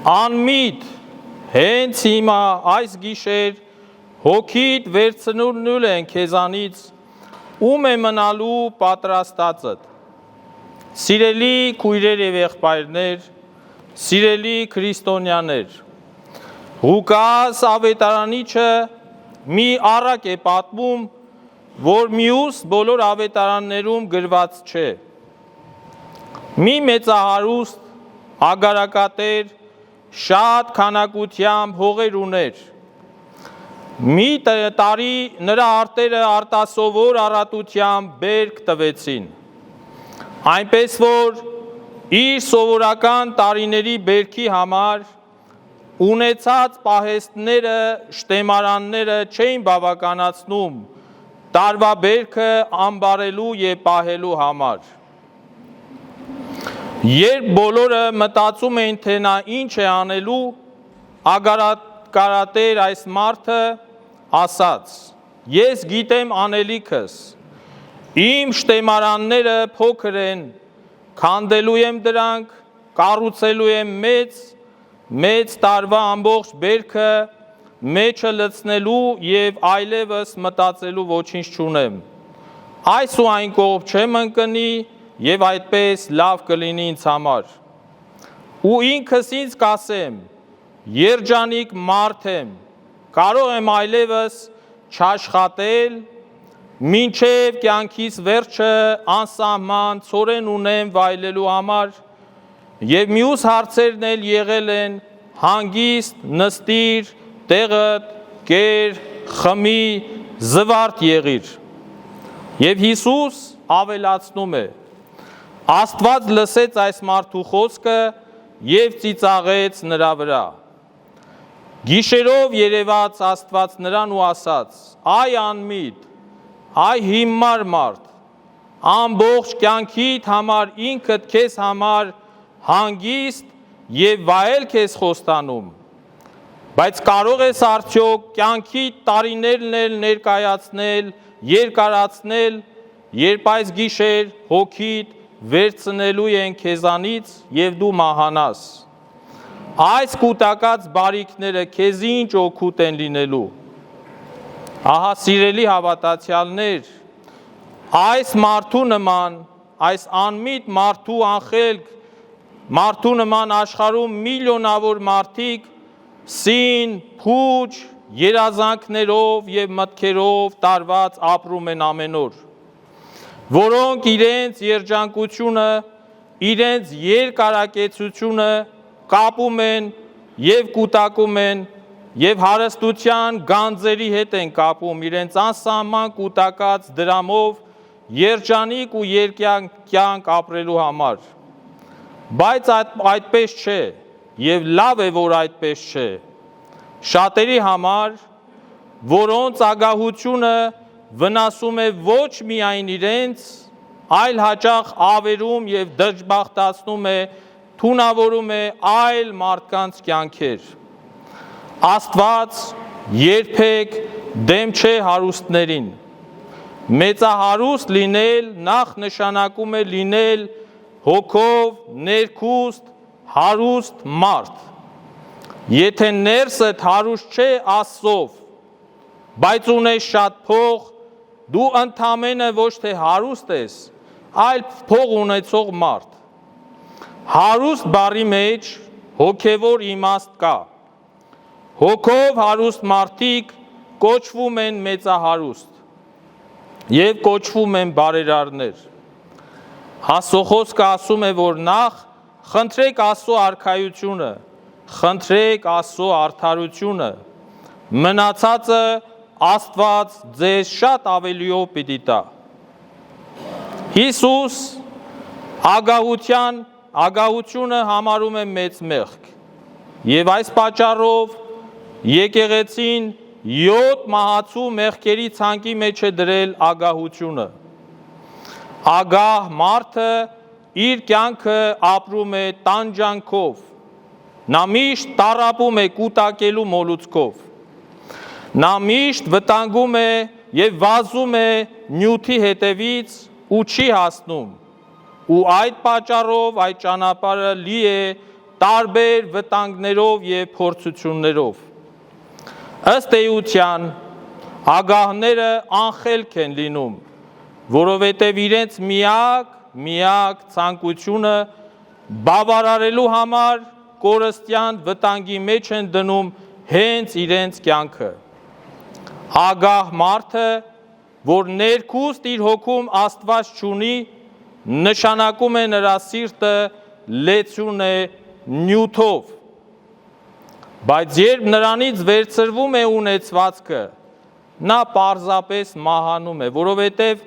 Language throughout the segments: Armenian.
Անմիտ հենց հիմա այս գիշեր հոգիդ վերցնուլ են քեզանից, ում է մնալու պատրաստածդ։ Սիրելի քույրեր եւ եղբայրներ, սիրելի քրիստոնյաներ, Ղուկաս ավետարանիչը մի առակ է պատմում, որ մյուս բոլոր ավետարաններում գրված չէ։ Մի մեծահարուստ, ագարակատեր, շատ քանակությամբ հողեր ուներ։ Մի տարի նրա արտերը արտասովոր առատությամբ բերք տվեցին։ Այնպես որ իր սովորական տարիների բերքի համար ունեցած պահեստները, շտեմարանները չէին բավականացնում տարվա բերքը ամբարելու եւ պահելու համար։ Երբ բոլորը մտածում էին, թե նա ինչ է անելու, ագարակատեր այս մարդը ասաց. ես գիտեմ անելիքս, իմ շտեմարանները փոքր են, քանդելու եմ դրանք, կառուցելու եմ մեծ տարվա ամբողջ բերքը, մեջը լցնելու եւ այլևս մտածելու ոչինչ չունեմ։ Այս ու այն կողմ չեմ ընկնի եւ այդպես լավ կլինի ինձ համար։ Ու ինքս ինձ կասեմ, երջանիկ մարդ եմ, կարող եմ այլևս չաշխատել, մինչև կյանքիս վերջը անսահման ցորեն ունեմ վայելելու համար, եւ մյուս հարցերն էլ եղել են հանգիստ, նստիր, տեղդ, կեր, խմի, զվարթ եղիր։ Եվ Հիսուս ավելացնում է. Աստված լսեց այս մարդու խոսքը եւ ծիծաղեց նրա վրա։ Գիշերով երևաց Աստված նրան ու ասաց. Այ անմիտ, այ հիմար մարդ, ամբողջ կյանքիդ համար ինքդ քեզ համար հանգիստ եւ վայելք ես խոստանում, բայց կարող ես արդյոք կյանքիդ տարիներն էլ ներկայացնել, երկարացնել, երբ այս գիշեր հոգիդ վերցնելու են քեզանից եւ դու մահանաս։ Այս կուտակած բարիքները քեզ ինչ օգուտ են լինելու։ Ահա սիրելի հավատացյալներ, այս մարդու նման, այս անմիտ մարդու անխելք մարդու նման աշխարհում միլիոնավոր մարդիկ սին, փուչ, երազանքներով եւ մտքերով տարված ապրում են ամեն օր, որոնք իրենց երջանկությունը, իրենց երկարակեցությունը կապում են եւ կուտակում են եւ հարստության գանձերի հետ են կապում իրենց անսահման կուտակած դրամով երջանիկ ու երկյանք ապրելու համար։ Բայց այդպես չէ եւ լավ է, որ այդպես չէ։ Շատերի համար, որոնց ագահությունը վնասում է ոչ միայն իրենց, այլ հաճախ ավերում եւ դժբախտացնում է, թունավորում է այլ մարդկանց կյանքեր։ Աստված երբեք դեմ չէ հարուստներին։ Մեծահարուստ լինել նախ նշանակում է լինել հոգով ներքուստ հարուստ մարդ։ Եթե ներսդ հարուստ չէ Աստծով, բայց ունես շատ փող, դու ընդամենը ոչ թե հարուստ ես, այլ փող ունեցող մարդ։ Հարուստ բառի մեջ հոգևոր իմաստ կա։ Հոգով հարուստ մարդիկ կոչվում են մեծահարուստ եւ կոչվում են բարերարներ։ Աստծո ասում է, որ նախ խնդրեք Աստծո արքայությունը, խնդրեք Աստծո արդարությունը, մնացածը Աստված ձեզ շատ ավելիով պիտի տա։ Հիսուս ագահությունը համարում է մեծ մեղք եւ այս պատճառով եկեղեցին 7 մահացու մեղքերի ցանկի մեջ է դրել ագահությունը։ Ագահ մարդը իր կյանքը ապրում է տանջանքով, նա միշտ տառապում է կուտակելու մոլուցքով, նա միշտ վտանգում է եւ վազում է նյութի հետևից ու չի հասնում, ու այդ պատճառով այդ ճանապարհը լի է տարբեր վտանգներով եւ փորձություններով։ Ըստ էության ագահները անխելք են լինում, որովհետև իրենց միակ ցանկությունը բավարարելու համար կորստյան վտանգի մեջ են դնում հենց իրենց կյանքը։ Ագահ մարդը, որ ներքուստ իր հոգում Աստված չունի, նշանակում է նրա սիրտը լեցուն է նյութով, բայց երբ նրանից վերցրվում է ունեցվածքը, նա պարզապես մահանում է, որովհետև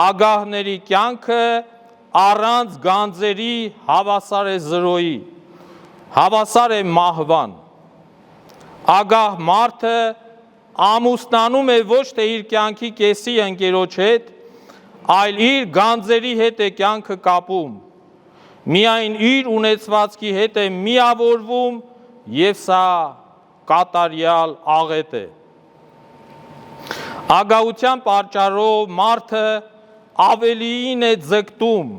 ագահների կյանքը առանց գանձերի հավասար է զրոյի, հավասար է մահվան։ Ագահ մարդը ամուսնանում է ոչ թե իր կյանքի կեսի ընկերոջ հետ, այլ իր գանձերի հետ է կյանքը կապում, միայն իր ունեցվածքի հետ է միավորվում և սա կատարյալ աղետ է։ Ագահության պատճառով մարդը ավելիին է ձգտում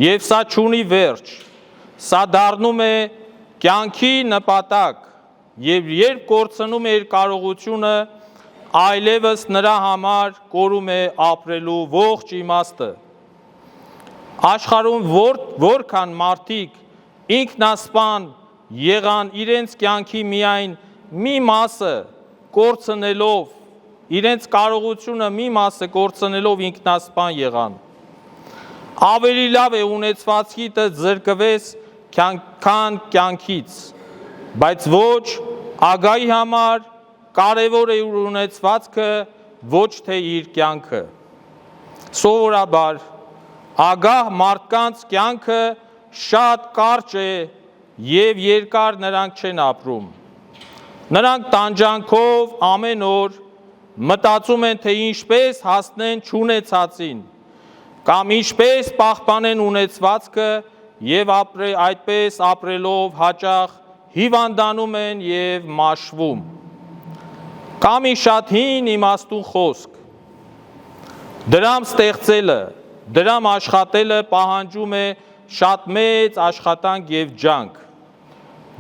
և սա չունի վերջ, սա դառնում է կյանքի նպատակ և երբ կորցնում է իր կարողությունը, այլևս նրա համար կորում է ապրելու ողջ իմաստը։ Աշխարհում որքան մարդիկ ինքնասպան եղան իրենց կյանքի միայն մի մասը կորցնելով, իրենց կարողությունը մի մասը կորցնելով ինքնասպան եղան։ Ավելի լավ է ունեցվածքիդ զրկվես, քան կյանքից, բայց ոչ ագահի համար կարևոր է իր ունեցվածքը, ոչ թե իր կյանքը։ Սովորաբար ագահ մարդկանց կյանքը շատ կարճ է և երկար նրանք չեն ապրում։ Նրանք տանջանքով ամեն օր մտածում են, թե ինչպես հասնեն չունեցածին, կամ ինչպես պահպանեն ունեցվածքը և այդպես ապրելով հաճախ հիվանդանում են և մաշվում։ Կա մի շատ հին իմաստուն խոսք. դրամ ստեղծելը, դրամ աշխատելը պահանջում է շատ մեծ աշխատանք և ջանք։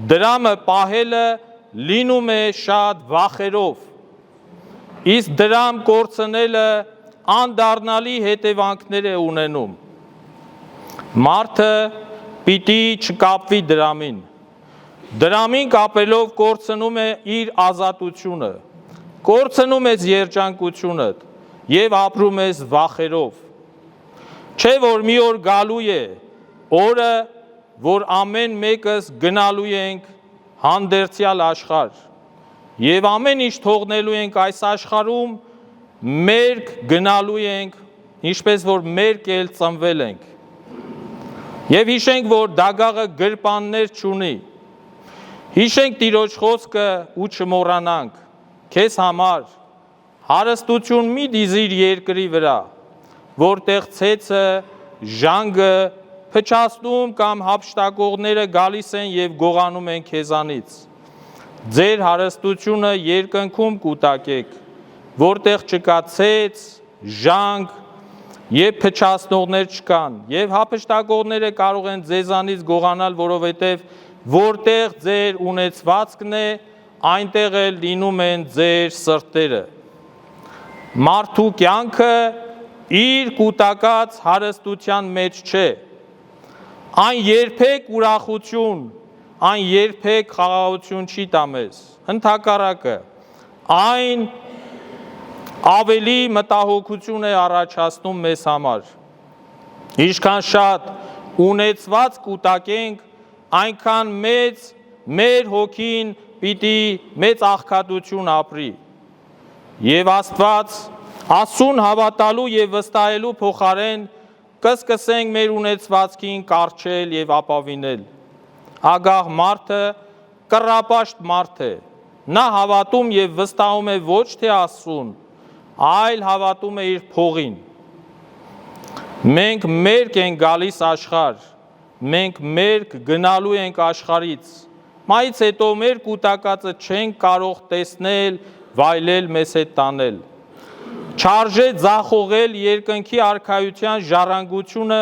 Դրամը պահելը լինում է շատ վախերով, իսկ դրամ կորցնելը անդառնալի հետևանքներ է ունենում։ Մարդը պիտի չկապվի դրամին։ Դրամին կապելով կորցնում է իր ազատությունը, կորցնում ես երջանկությունդ և ապրում ես վախերով։ Չէ որ մի օր գալու է օրը, որ ամեն մեկս գնալու ենք հանդերձյալ աշխարհ և ամեն ինչ թողնելու ենք այս աշխարհում, մերկ գնալու ենք, ինչպես որ մերկ էլ ծնվել ենք։ Եվ հիշենք, որ դագաղը գրպաններ չունի։ Հիշենք Տիրոջ խոսքը ու չմոռանանք, քեզ համար հարստություն մի դիզիր երկրի վրա, որտեղ ցեցը, ժանգը, փչացնում կամ հափշտակողները գալիս են և գողանում են քեզանից։ Ձեր հարստությունը երկնքում կուտակեք, որտեղ չկա ցեց, ժանգ և փչացնողներ չկան, և հափշտակողները կարող են ձեզանից գողանալ, որովհետև որտեղ ձեր ունեցվածքն է, այնտեղ էլ լինում են ձեր սրտերը։ Մարդու կյանքը իր կուտակած հարստության մեջ չէ։ Այն երբեք ուրախություն, այն երբեք խաղաղություն չի տա մեզ։ Ընդհակառակը, այն ավելի մտահոգություն է առաջացնում մեզ համար։ Ինչքան շատ ունեցված կուտակենք, այնքան մեծ մեր հոգին պիտի մեծ աղքատություն ապրի։ Եվ Աստծուն հավատալու և վստահելու փոխարեն կսկսենք մեր ունեցվածքին կառչել և ապավինել։ Ագահ մարդը կռապաշտ մարդ է։ Նա հավատում և վստահում է ոչ թե Աստծուն, այլ հավատում է իր փողին։ Մենք մերկ ենք գալիս աշխարհ, մենք մերկ գնալու ենք աշխարհից, մայից հետո մեր կուտակածը չենք կարող տեսնել, վայելել, մեզ հետ տանել։ Չարժե ձախողել երկնքի արքայության ժառանգությունը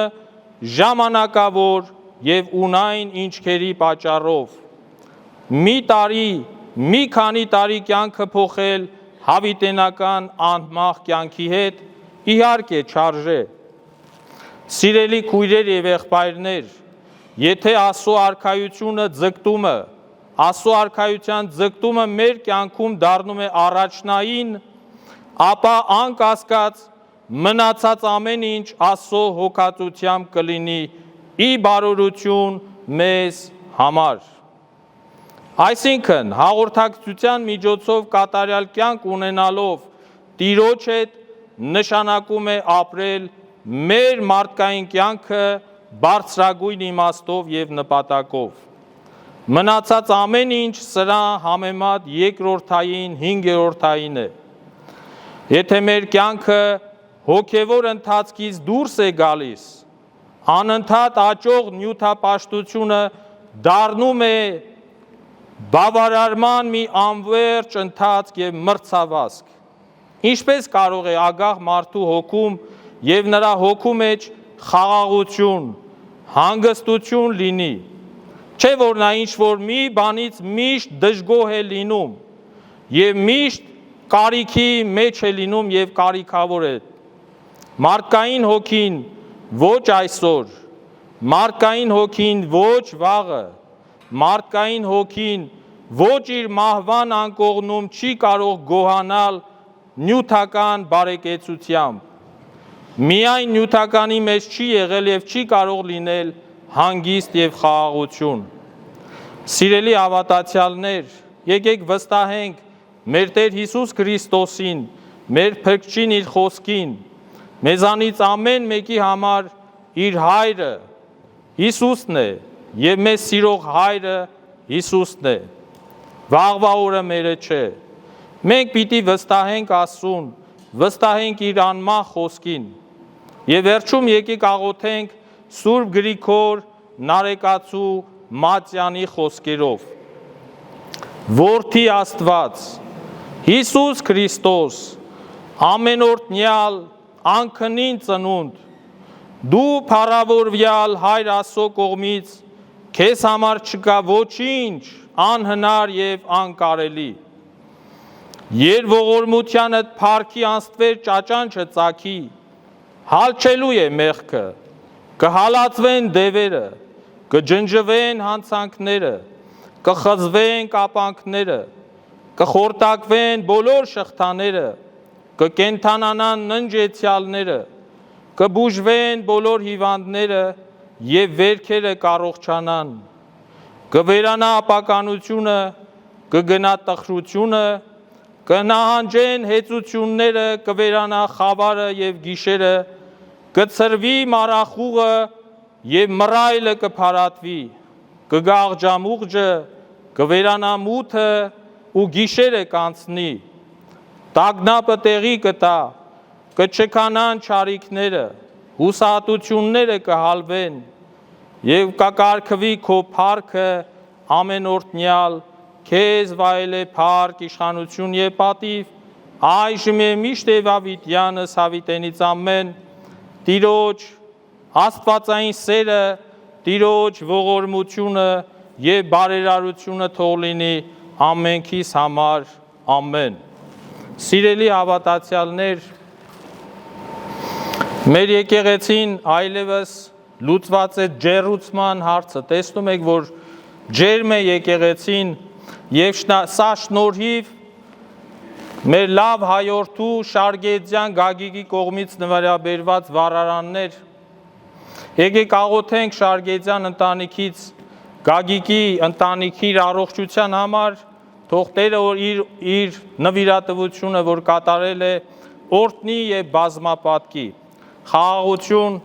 ժամանակավոր եւ ունայն ինչքերի պատճառով։ Մի քանի տարի կյանքը փոխել հավիտենական անմահ կյանքի հետ իհարկե չարժե։ Սիրելի քույրեր եւ եղբայրներ, եթե Աստծո արքայությունը ձգտումը, Աստծո արքայության ձգտումը մեր կյանքում դառնում է առաջնային, ապա անկասկած մնացած ամեն ինչ Աստծո հոգածությամբ կլինի ի բարօրություն մեզ համար։ Այսինքն, հաղորդակցության միջոցով կատարյալ կյանք ունենալով Տիրոջ հետ նշանակում է ապրել մեր մարդկային կյանքը բարձրագույն իմաստով եւ նպատակով։ Մնացած ամեն ինչ սրա համեմատ երկրորդային, հինգերորդային է։ Եթե մեր կյանքը հոգևոր ընթացքից դուրս է գալիս, անընդհատ աճող նյութապաշտությունը դառնում է բավարարման մի անվերջ ընթացք եւ մրցավազք։ Ինչպես կարող է ագահ մարդու հոգում եւ նրա հոգու մեջ խաղաղություն, հանգստություն լինի, չէ որ նա ինչ-որ մի բանից միշտ դժգոհ է լինում եւ միշտ կարիքի մեջ է լինում եւ կարիքավոր է։ Մարդկային հոգին ոչ այսօր, մարդկային հոգին ոչ վաղը, մարդկային հոգին ոչ իր մահվան անկողնում չի կարող գոհանալ նյութական բարեկեցությամբ։ Միայն նյութականի մեջ չի եղել եւ չի կարող լինել հանգիստ եւ խաղաղություն։ Սիրելի հավատացյալներ, եկեք վստահենք մեր Տեր Հիսուս Քրիստոսին, մեր Փրկչին իր խոսքին, մեզանից ամեն մեկի համար իր հայրը Հիսուսն է եւ մեզ սիրող հայրը Հիսուսն է։ Վաղվա օրը մերը չէ։ Մենք պիտի վստահենք Աստծուն, վստահենք իր անմահ խոսքին։ Եվ վերջում եկեք աղոթենք Սուրբ Գրիգոր Նարեկացու Մատյանի խոսքերով։ Որդի Աստված, Հիսուս Քրիստոս, ամենօրտնյալ, անքնին ծնունդ, դու փառավորվյալ Հայր Աստծո կողմից, քեզ համար չկա ոչինչ անհնար եւ անկարելի։ Երբ ողորմությանդ փառքի անստվեր ճաճանչը ծագի, հալչելու է մեղքը, կհալածվեն դևերը, կջնջվեն հանցանքները, կխզվեն կապանքները, կխորտակվեն բոլոր շղթաները, կկենթանանան ննջեցյալները, կբուժվեն բոլոր հիվանդները եւ վերքերը կառողջանան, կվերանա ապականությունը, կգնա տխրությունը, կնահանջեն հեծությունները, կվերանա խավարը եւ գիշերը, կծրվի մարախուղը եւ մռայլը կփարատվի, կգա աղջամուղջը, կվերանա մութը ու գիշերը կանցնի, տագնապը տեղի կտա, կչքանան չարիքները, հուսահատությունները կհալվեն եւ կկարգվի քո փառքը ամենօրտնյալ, քեզ վայել է փառք, իշխանություն եւ պատիվ, այժմ է միշտ եւ ավիտյանս հավիտենից ամեն, Տիրոջ աստվածային սերը, Տիրոջ ողորմությունը եւ բարերարությունը թող լինի ամենքիս համար, ամեն։ Սիրելի հավատացյալներ, մեր եկեղեցին այլևս լուծված է ջեռուցման հարցը, տեսնում եք, որ ջերմ է եկեղեցին եւ սա շնորհիվ մեր լավ հայորդու Շարգեձյան Գագիկի կողմից նվիրաբերված վառարաններ։ Եկեք աղոթենք Շարգեձյան ընտանիքից, Գագիկի ընտանիքի առողջության համար, թող Տերը իր նվիրատվությունը, որ կատարել է, օրհնի եւ բազմապատկի, խաղաղություն,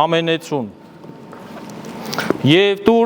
ամենեցուն։ Եվ տուր